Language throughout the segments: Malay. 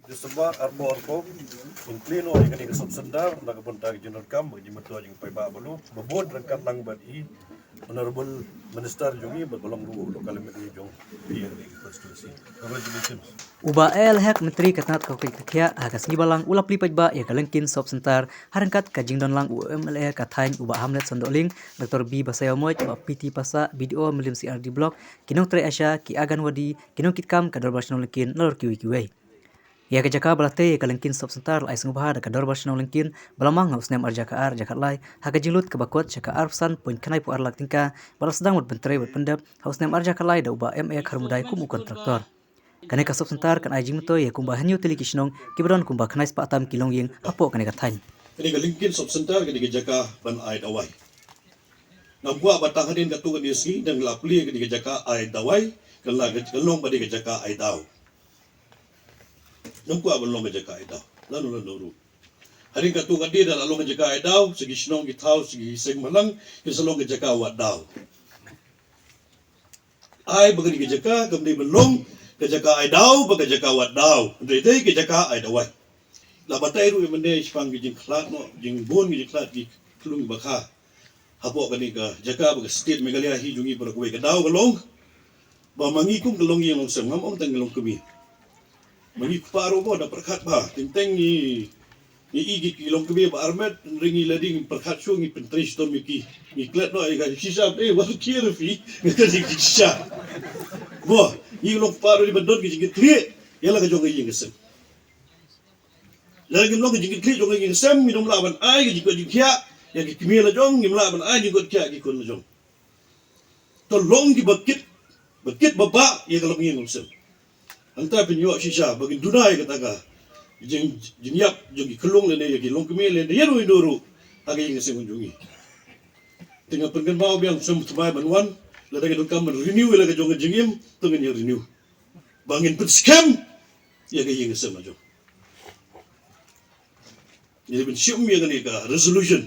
disebar arbo inclino ay kani kasab sendar nagabuntag jinurkam bagi metua jing paidbah balu bebod rangkat lang badi honorable minister jungi berbolong lu lokal media jong pier di konstitusi. Congratulations. Uba el hek Myntri katnat Koit Khiah hakas ngibalang ulap li paidbah ya Lyngkein sop sentar harangkat kajing don lang UMLA kathain uba hamlet sondoling Dr. B basayamoy ba PT pasa video melim CRD blog kinong tre asya ki agan wadi kinong kitkam kador basno Lyngkein nalor kiwi ya ke jaka balate ya Lyngkein sop sentar lai sungubha da kador basno Lyngkein balamang hausnem arja ka ar jakat lai haga jinglut ke bakot jaka arsan poin kanai pu arlak tingka balas sedang buat bentre buat pendap hausnem arja ka lai da uba MA karmudai kum kontraktor kane kasop sentar kan ajing to ya kumba hanyu tili kisnong kibron kumba kanai spatam kilong yeng apo kane kathain Kani ka Lyngkein sop sentar kani ka jaka ban ay dawai. Nabwa batang hadin ka tugan yesi dan lapli kani ka jaka ay dawai kala ka long badi ka jaka ay daw. Nungkwa ban long ka jaka ay daw. Lanu ru. Hadin ka tugan dia dan long ka jaka ay daw segi snong ki tau segi seng malang ki salong ka jaka wat daw. Ay bagani ka jaka kamni belong ka jaka ay daw baga jaka wat daw. Ndai ka jaka ay dawai. La batai ru mende shemphang gi jing khlat no jing bon gi khlat gi klung bakha hapo kani ka jaka ba state Meghalaya hi jungi ber kuai ka daw galong ba mangi kum galong yang long sem ngam om tang galong kumi mangi paro bo da perkhat ba teng ni igi ki long kumi ba armet ringi lading perkhat shu ngi pentris to mi ki ni klat no ai ga shisha e wa kier fi ka ji shisha bo ni long paro di bandot gi jing khlieh yala ka jong gi ngesem lagi mlong jing khlieh jong gi ngesem mi dom laban ai gi jing Khiah yang kimi la jong ngim la ban ai ni got Khiah gi kon la jong to long di bakit baba ye kalau ngim ngesem anta penyo shisha bagi dunai kata ka jing yap jong gi kelung le ne ye gi long kimi le ne ye ru induru agi ngesem jungi tengah pengen mau biang sem tubai banwan la daga dum kam renew la ga jong jingim to ngen renew bangin put scam ye ga yeng sem la jong ni ben sium ye ga ni ka resolution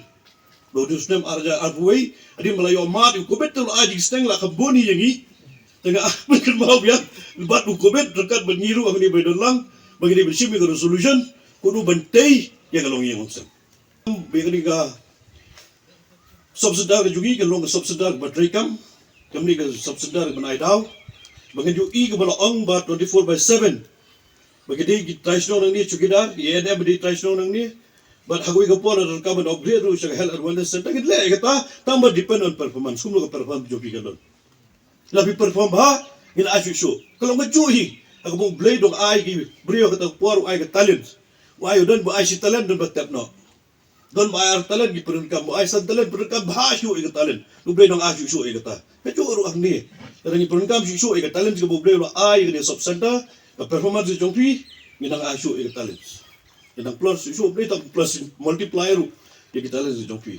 bodus nem arja arbuai adi malayo mat ku betul aji steng la kaboni yengi tengah pengen mau biang bat ku bet dekat benyiru ang ni bedolang bagi ni ben sium ye resolution kudu bentai ye ga long yeng sem be ga ni ka subsidar jugi ke long subsidar batrekam kami ke subsidar benai daw bagi ju i ke bala ong ba 24/7 bagi di traisno nang ni chukidar ïadei badi traisno nang ni but hagoi ka pon ar ka ban upgrade ru sa health awareness center git le kata tambah depend on performance kumlo ka perform jogi ka don labi perform ha in asu show kalau ngajuhi aku bong blade dong ai ki brio kata por ai ka talent wa ayo don ba ai si talent don batap no don bayar talent di perunkan ai san talent perunkan bahasyu ikat talent lu blade dong asu show ikata kacuru akni dari perunkan show ikat talent ke blade lo ai ke sub center performance jongpi minang asu ikat talent minang plus show blade plus multiplier ikat talent jongpi